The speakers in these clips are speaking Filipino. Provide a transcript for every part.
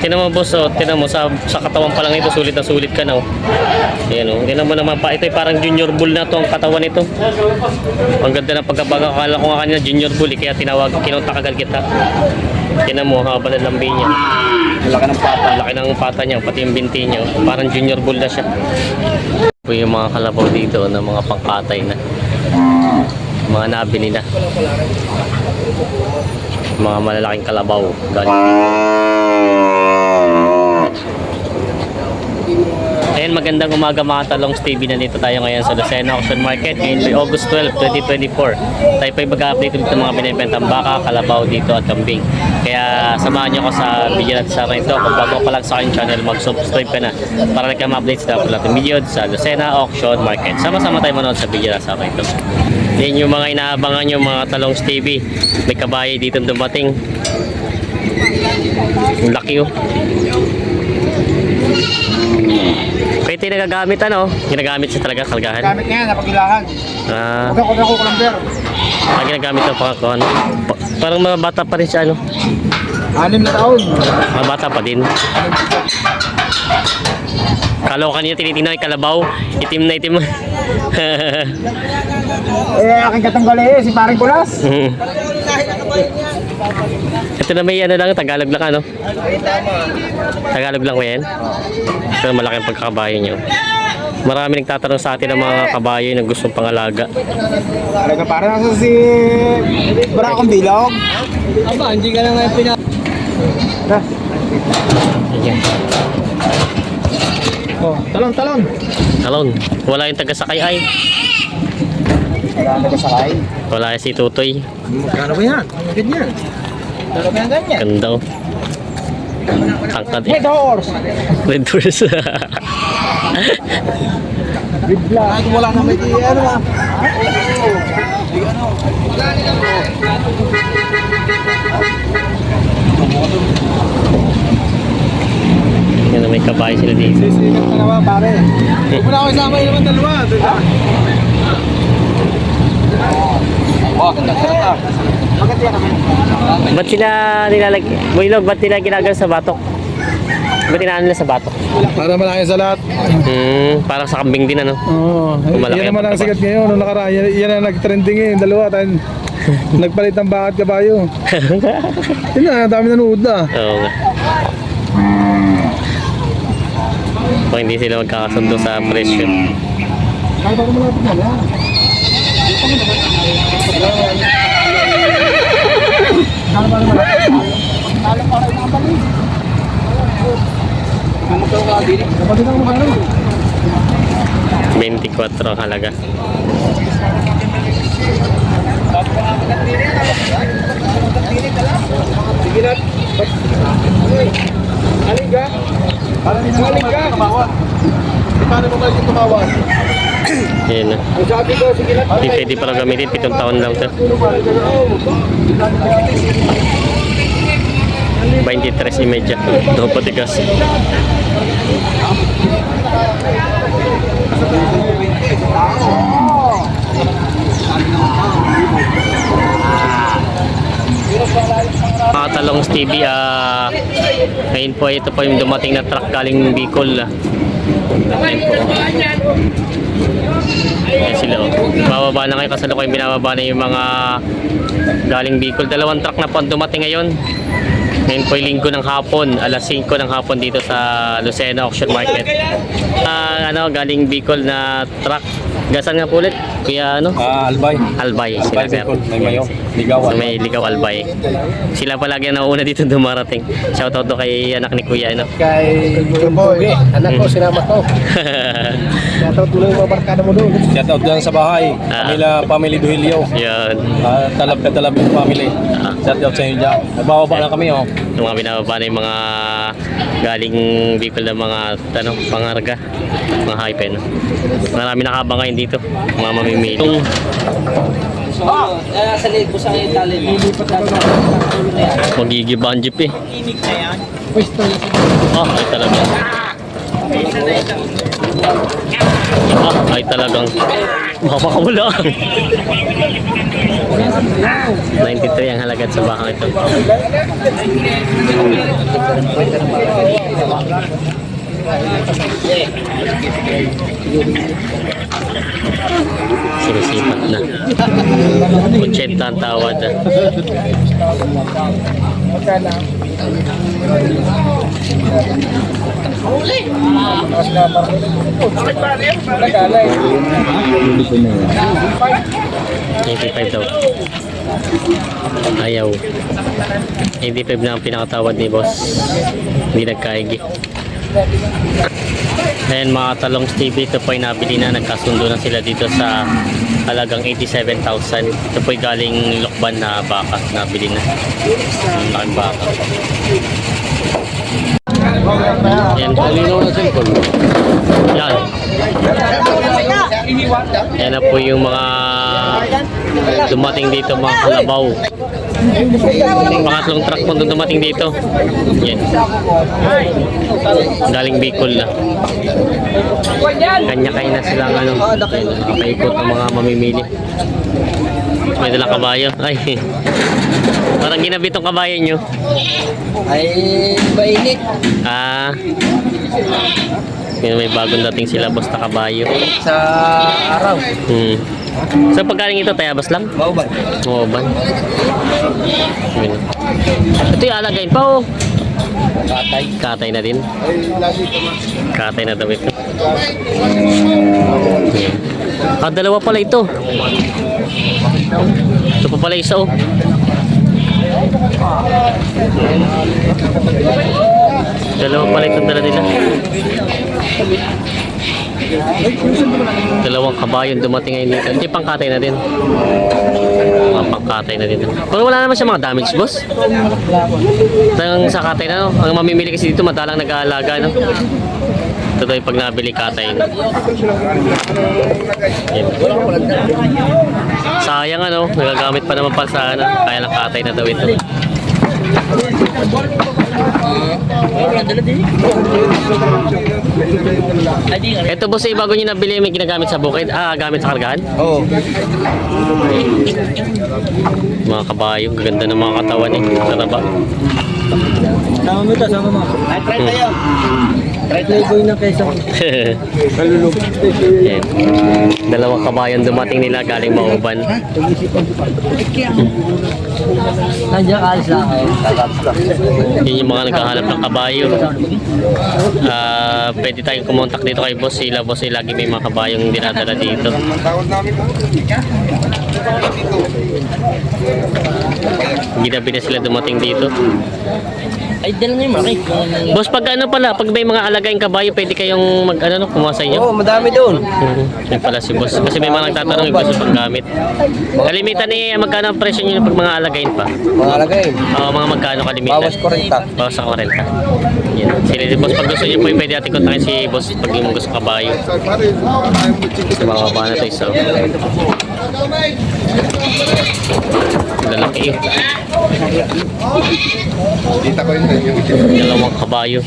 Tinan mo boss, oh, tinan mo sa katawan pa lang ito, sulit na sulit ka na oh. Ayan oh, tinan mo naman pa, ito ay parang junior bull na to ang katawan nito. Ang ganda ng pagkabaga, akala ko nga kanina junior bull kaya tinawag, kinontak agad kita. Tinan mo, haba ng lambi niya. Laki ng pata. Laki ng pata niya, pati yung binti niya, oh. Parang junior bull na siya. Ito yung mga kalabaw dito na mga pangkatay na. Mga nabili na. Mga malalaking kalabaw galing. Ayan, magandang umaga mga talong TV. Nandito tayo ngayon sa Lucena Auction Market. Ngayon by August 12, 2024. Tayo pa mag-update ulit ng mga binibentang baka, kalabaw dito at kambing. Kaya samahan nyo ako sa video natin sa ito. Kung bago pa lang sa aking channel, mag-subscribe ka na para nagka-update sa lahat ng video sa Lucena Auction Market. Sama-sama tayo manood sa video natin sa ito. Yan yung mga inaabangan yung mga talong TV. May kabayo dito dumating. Ang laki oh. Pwede nagagamit ano? Ginagamit siya talaga kalgahan. Gamit niya, napagilahan. Huwag ako kulamber. Ginagamit ng pangkakuhan. Parang mga bata pa rin siya ano? 6 na taon. Mga bata pa din. Kala ko kanina tinitingnan yung kalabaw. Itim na itim. Aking katanggal si paring kulas. Ito na may ano lang, Tagalog lang ano? Tagalog lang ko yan? Ito malaking pagkakabayo nyo. Marami nagtatanong sa atin ng mga kabayo na gustong pangalaga. Talaga parang nasa si Barakong Bilog. Aba, hindi ka na ngayon pinag... Ayan. Oh, talon. Talon. Wala yung taga-sakay ay. Wala nagkasakay. Wala yung si Tutoy. Magkano ba yan? Ganyan. Magkano ba yan ganyan? Ganda oh. Tangkad eh. Red horse. Red horse. Bigla. Wala na may ano ah. Yan, may kabayo sila dito. Sisikat na naman pare. Huwag mo na ako isama yung naman dalawa. Oh, ganda ah. Maganda yan naman. Ba't sila nilalagay? Builog, ba't nila ginagawa sa batok? Ba't tinaan nila sa batok? Para malaki sa lahat. Parang sa kambing din ano? Oo. Malaki Yan naman ang ang sikat ngayon. Nung nakaraan, yan ang nag-trending eh. Yung dalawa. Nagpalit ng bakit kabayo. Yun na, dami nanood na. Oo nga. Kung hindi sila magkakasundo sa presyo. Kaya ba malapit na lang? Kapatid ang mukha rin. 24 ang halaga. Sige na. Aling ka? Aling ka? Paano mo kayo tumawan? Yan na. Ang sabi ko, sige na. Hindi pwede para gamitin. 7 taon lang ito. 23.5. Ito patigas. Mga talong TV, ngayon po ito po yung dumating na truck galing Bicol. Ayan po. Ayan sila oh. Bababa na ngayon kasi ako yung binababa na yung mga galing Bicol. 2 truck na po ang dumating ngayon. Ngayon po yung linggo ng hapon, alas 5 ng hapon dito sa Lucena Auction Market. Galing Bicol na truck. Gasan nga po ulit? Kuya ano? Albay. Albay. Sila sir. May mayo. Ligaw. So, may ligaw Albay. Sila palagi ang nauna dito dumarating. Shoutout to kay anak ni Kuya ano. Kay Boy. Anak ko, sinama ko. Shoutout mo yung mga barkada mo doon. Shoutout dyan sa bahay. Family Duhilio. Yan. Talab ka talab yung family. Shoutout sa inyo dyan. Nagbababa na kami oh. Yung mga binababa na yung mga galing Bicol na mga pangarga, mga hypen. Marami nakabang ngayon dito, mga mamimili. Sa liit ko sa tali mo. Magigibang jeep eh. Inig na yan. Ay talaga. Ay talagang makakawala. 93 ang halagat sa bakang ito. Sinisipat na. 80 ang tawad. $85 daw. Ayaw. 85 na ang pinakatawad ni boss. Hindi nagkaigi. Ayan mga talong TV, ito po ay nabili na, nagkasundo na sila dito sa halagang 87,000. Ito po ay galing Lokban na baka, nabili na. Ang laking baka. Ayan po. Yan. Ayan na po yung mga dumating dito, mga kalabaw. Pangatlong truck po dumating dito. Yan. Galing Bicol na. Kanya-kanya na silang ano, nakaikot ng mga mamimili. May dalang kabayo. Ay. Parang ginabit tong kabayo nyo. Ay, mainit. Ah. May bagong dating sila, boss na kabayo. Sa araw. So pagkaling ito, tayabas lang? Mauban. Mauban. Ito yung alagayin pa, oh. Katay. Katay na din. Katay na daw ito. Ah, dalawa pala ito. Ito pa pala isa, oh. Dalawa pala itong dala nila. Dalawang kabayon dumating ngayon dito. Hindi, pangkatay na din. Mga pangkatay na din. Pero wala naman siya mga damage, boss. Ang sa katay na, no? Ang mamimili kasi dito madalang nag-aalaga, no? Ito daw yung pag nabili katay. No? Yan. Sayang, ano? Nagagamit pa naman pa sa ano. Kaya lang katay na daw ito. Ito boss, bago nyo nabili, may ginagamit sa bukid? Ah, gamit sa kargahan? Oo. Mga kabayo, gaganda ng mga katawan eh. Saraba. Sama mo ito, sama mo. Ay, try tayo. Try tayo boy na kaysa. Kalulog. Yan. Dalawang kabayan dumating nila galing Mauban. Nandiyan ka alis lang. Yun yung mga naghahanap ng kabayo. Pwede tayong kumontak dito kay boss. Sila boss ay lagi may mga kabayong dinadala dito. Ginabi na sila dumating dito. Ay, dala na yung malaki. Boss, pag ano pala, pag may mga alagaing kabayo, pwede kayong mag ano, no, kumuha sa inyo? Oo, madami doon. Yan pala si boss. Kasi may mga nagtatanong yung gusto paggamit. Kalimitan eh, magkano ang presyo nyo pag mga alagayin pa? Mga lagay. Oo, mga magkano kalimitan? Bawas 40. Bawas sa 40. Yan. Sila si boss, pag gusto nyo po, pwede natin kontakin si boss pag yung gusto kabayo. Sa mga baba na ito isa. Lalaki yun. Dita ko yun yung Dalawang kabayo.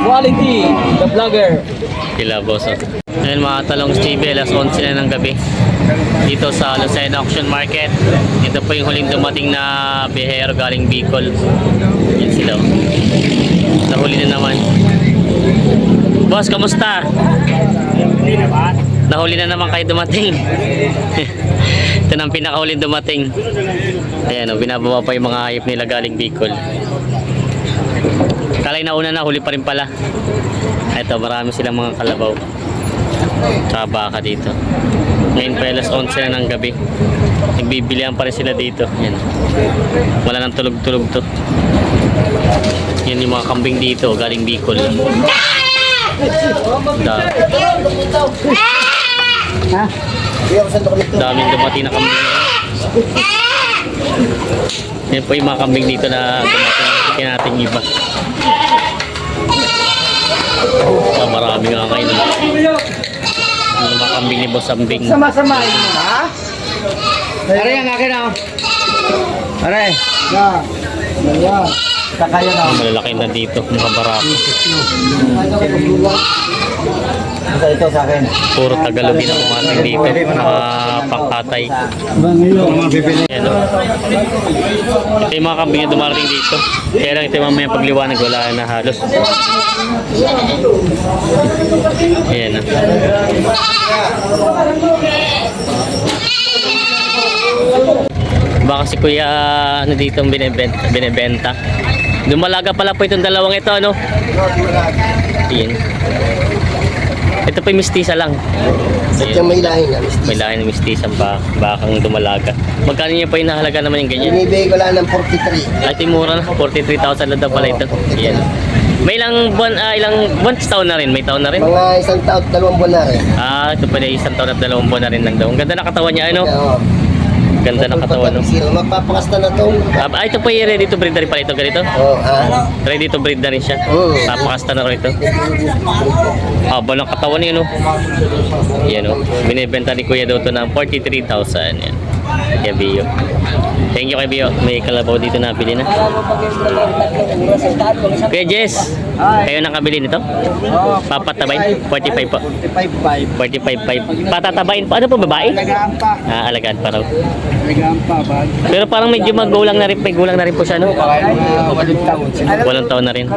Quality, the vlogger. Sila boss. Ngayon mga talong TV, alas 11 na ng gabi. Dito sa Lucena Auction Market. Ito po yung huling dumating na bihero galing Bicol. Yan sila. Nahuli na naman. Boss, kamusta? Nahuli na naman kayo dumating. Ito na ang pinakahuling dumating. Ayan, binababa pa yung mga hayop nila galing Bicol. Kalay na una na, huli pa rin pala. Ito, marami silang mga kalabaw. Tsaka baka dito. Ngayon pa alas 11 na ng gabi. Nagbibilihan pa rin sila dito. Yan. Wala nang tulog-tulog to. Yan yung mga kambing dito, galing Bicol. Daming dumating na kambing. Yan po yung mga kambing dito na dumating. Kaya natin iba. Marami nga ngayon. Yung mga kambing ni Boss Ambing. Sama-samahin mo na. Aray, ang akin ako. Aray. Ayan. Kakaya na. Malalaki na dito, mga barako. Ito sa akin. Puro Tagalogin ang umating dito, mga pangkatay. Ayan, oh. Ito yung mga kambing na dumarating dito. Kaya lang ito yung mamaya pagliwanag, wala na halos. Ayan, oh. Baka si Kuya ano dito ang binibenta. Dumalaga pala po itong dalawang ito, ano? Ayan. Ito po yung mistisa lang. Sadyang may lahi na. May lahi ng mistisa bakang dumalaga. Magkano niya pa yung nahalaga naman yung ganyan? Binibigay ko lang ng 43. Ay, ito yung mura na. 43,000 lang daw pala ito. Ayan. May ilang buwan taon na rin. May taon na rin. Mga isang taon, 2 buwan na rin. Ito pala isang taon at 2 buwan na rin lang daw. Ang ganda na katawan niya, ano? Oo. Ganda na katawan, no? Magpapakasta na to. Ito po yung ready to breed na rin pala ito. Ganito? Oo, Ready to breed na rin siya. Papakasta na rin ito. Haba ng katawan niya, no? Yan, no? Binibenta ni Kuya Doto ng 43,000. Yan. Kaya Bio. Thank you kay Bio. May kalabaw dito na bili na. Kuya Jess, kayo nakabili nito? Papatabain? 45 po. 45.5. Patatabain po. Ano po, babae? Alagaan pa. Alagaan pa raw. Alagaan pa. Pero parang medyo magulang na rin. May gulang na rin po siya, no? 8 taon. 8 taon na rin.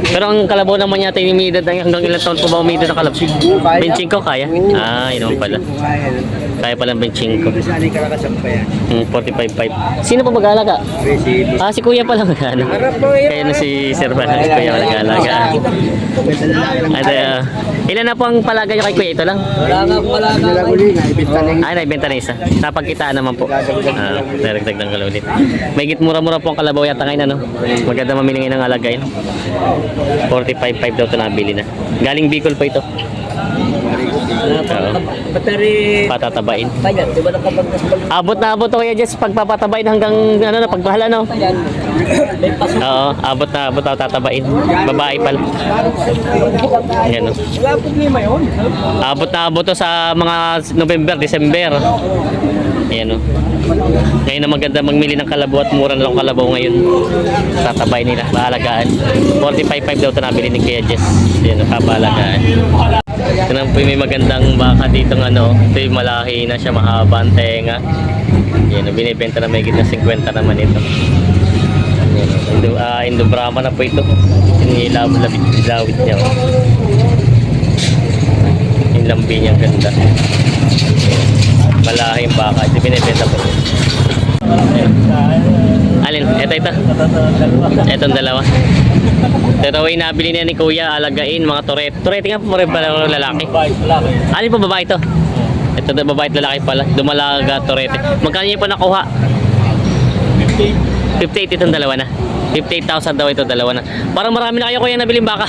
Pero ang kalabaw naman yata yung umidad hanggang ilang taon po ba umidad ang kalabaw? 25 kaya? Yun naman pala. Kaya palang 25. Saan ka nakasampa yan? 45.5. Sino po mag-aalaga? Si Kuya pala mag-aalaga. Kaya na si Sir Bala, si Kuya mag-aalaga. At, ilan na po ang palaga nyo kay Kuya? Ito lang? Wala nga. Naibenta na isa. Napagkitaan naman po. Naragdag ng kalaw ulit. May mura-mura po ang kalabaw yata ngayon, ano? Maganda mamili ngayon ng alagay. 45.5 daw ito nabili na. Galing Bicol po ito. Patatabain. Abot na abot to Kuya Jess pagpapatabain hanggang ano na pagbahala, no? Oo, abot na abot tatabain. Babae pala. Yan, no? Wala problema yun. Abot na abot to sa mga November, December. Ayan, no? Ngayon na maganda magmili ng kalabaw at mura na lang kalabaw ngayon. Tatabay nila, mahalagaan. 45.5 daw ito nabili ni Kuya Jess. Ayan, nakabalagaan. Ito na po yung may magandang baka dito ng ano. Ito yung malahi na siya, mahaba ang tenga. Ayan, binibenta na may gitna 50 naman ito. Ayan, Indo-Brahma na po ito. Ilawit niya. Yung lambi niya ganda. Malahing baka. Ito binibenta po. Alin? Ito. Itong dalawa. Pero ay nabili niya ni Kuya, alagain, mga Toretto. Toretto nga po rin pala lalaki. Alin po babae ito? Ito na babae at lalaki pala. Dumalaga Toretto. Magkano niya po nakuha? 58 itong dalawa na. 58,000 daw ito dalawa na. Parang marami na kayo Kuya nabiling baka.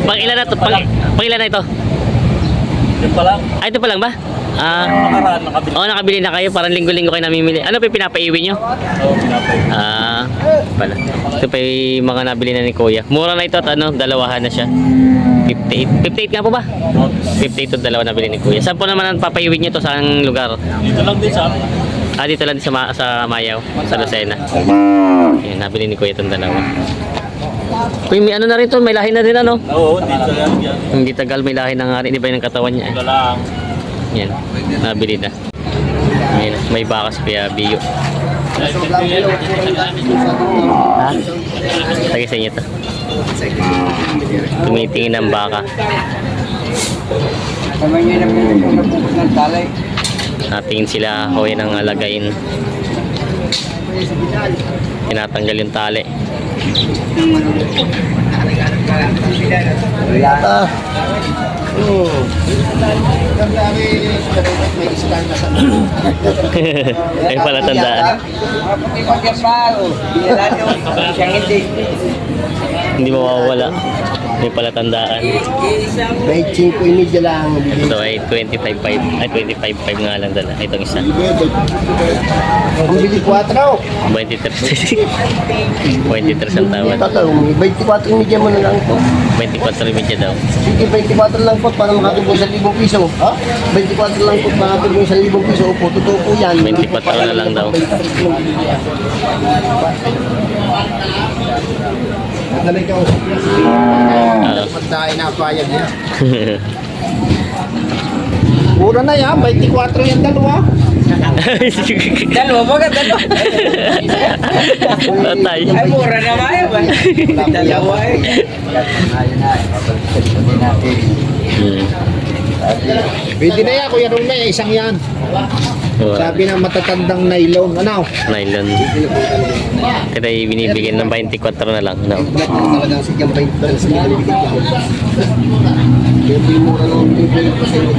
Pang ilan na ito? Pang ilan na ito? Ito pa lang. Ito pa lang ba? Nakaraan, nakabili. Nakabili na kayo. Parang linggo-linggo kayo namimili. Ano pa yung pinapaiwi nyo? Oo, pinapay. Pala. Ito pa yung mga nabili na ni Kuya. Mura na ito at dalawahan na siya. 58. 58 nga po ba? 58 ito dalawa nabili ni Kuya. Saan po naman ang papaiwi nyo to? Saan lugar? Dito lang din sa Dito lang sa Mayaw, sa Lucena. Yan, nabili ni Kuya itong dalawa. Kuya, may ano na rin to, may lahi na rin ano? Oo, dito yan. Hindi tagal, may lahi na nga rin, iba yung katawan niya. Ito lang. Yan, nabili na. Yan, may bakas kaya biyo. Ha? Tagay sa inyo to. Tumitingin ng baka. Kamay niya na pinapupos ng talay. Natingin sila, hoy nang alagayin. Tinatanggal yung tali. Ay pala tandaan. Hindi mawawala. May palatandaan. May 5.5 lang. Ito ay 25.5. Ay, 25.5 nga lang dala. Itong isa. Ang bili 4. 23. 23 ang tawad. Tatanong, 24 media mo na lang po. 24 media daw. Sige, 24 lang po para makatulong sa 1,000 piso. Ha? 24 lang po para makatulong sa 1,000 piso. Opo, totoo po yan. 24 na lang daw. Nadali ka usap niya. Pagdahin na payag niya. Mura na yan, 24 yung dalawa. Dalawa mo ka, dalawa. Tatay. Ay, mura na ba yan ba? Dalawa eh. Pwede na yan, Kuya Rome, isang yan. Sabi ng matatandang nylon. Ano? Nylon. Ito ay binibigyan ng 24 na lang. No? Talagang sigang 20 sa nilibigay ko. Yung mura ng bibigay ko sa iyo,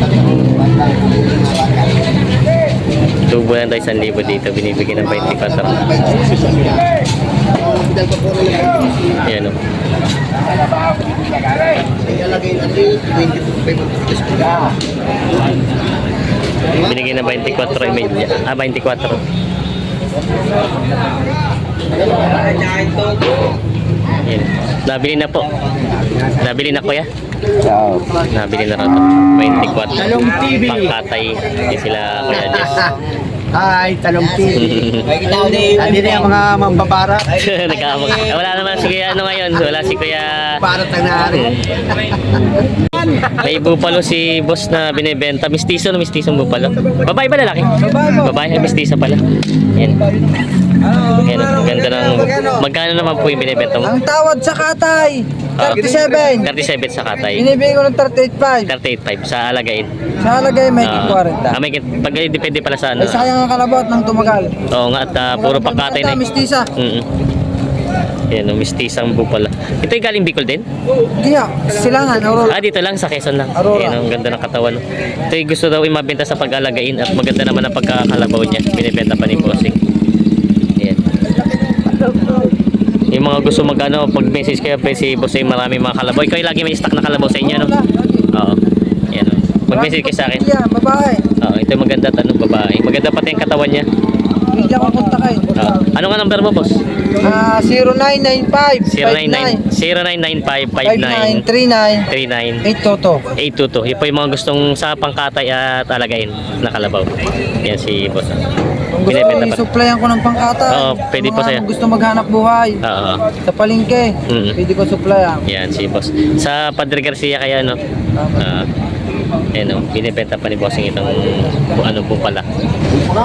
Tubo na tayo 1,000 dito. Binibigyan ng 24. Ayan o. Ilalagay natin 22,500. Binigyan ng 24 media. 24. Ayan. Nabili na po. Nabili na kuya. Nabili na rin ito. 24. Talong TV. Pangkatay. Hindi sila kuya Jess. Hi, Talong TV. Andi na yung mga mambabara. Wala naman si kuya ano ngayon. Wala si kuya. Para tanari. May bupalo si boss na binibenta. Mistiso na mistisong bupalo. Babae ba lalaki? Babae. Ay, mistisa pala. Yan. Yan. Ang ganda ng... Magkano naman po yung binibenta mo? Ang tawad sa katay, 37. 37 sa katay. Binibigay ko ng 38.5. 38.5 sa alagain. Sa halagay may Ah, 40. may pag depende pala sa ano. Ay sayang ang kalabot ng tumagal. Oo nga at puro pangkatay na. Mistisa. Yan, mistisang bupalo. Ito yung galing Bicol din? Kaya, silangan, Aurora. Dito lang sa Quezon lang. Aurora. Yan, ang ganda ng katawan. Ito yung gusto daw imabenta sa pag-alagain at maganda naman ang pagkakalabaw niya. Binibenta pa ni Bossing. Yan. Yung mga gusto mag-ano, pag-message kayo, si Bossing maraming mga kalabaw. Ikaw yung lagi may stock na kalabaw sa inyo, no? Oo. Yan. Mag-message kayo sa akin. Yeah, babae. Oo, ito yung maganda tanong babae. Maganda pati ang katawan niya. Hindi ako punta kayo. Ano nga number mo, boss? 0995 0995 5939 822. 822. Yun po yung mga gustong sa pangkatay at alagain na kalabaw. Yan si boss. Kung gusto, Binibenta pa. i-supplyan ko ng pangkatay. Oo, pwede po Mga sa'yo. gusto maghanap buhay. Oo. Sa palengke, pwede ko supplyan. Yan si boss. Sa Padre Garcia kaya no. Yan o, binibenta pa ni bossing itong ano po pala.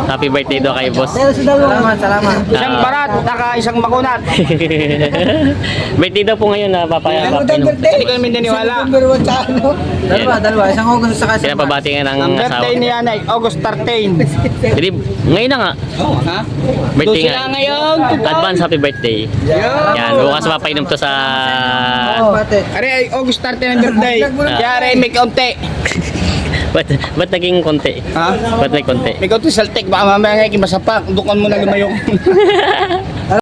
Happy birthday daw kay boss. Salamat, salamat. Isang barat, naka isang makunat. Birthday daw po ngayon na papaya. Hindi ko namin naniwala. Dalawa. Isang August sa kasi. Pinapabati nga ng Ang asawa. birthday ni Anay, August 13. Hindi, ngayon na nga. Ha? Birthday Doon nga. sila ngayon. Advance happy birthday. Yan, bukas mapainom to sa... Bate. Are ay August 13 ang birthday. Kaya rin may kaunti. Ba't naging konti? Ha? Ba't may konti? May kaunti saltik, baka mamaya nga ikimasapak. Dukan mo na lumayo.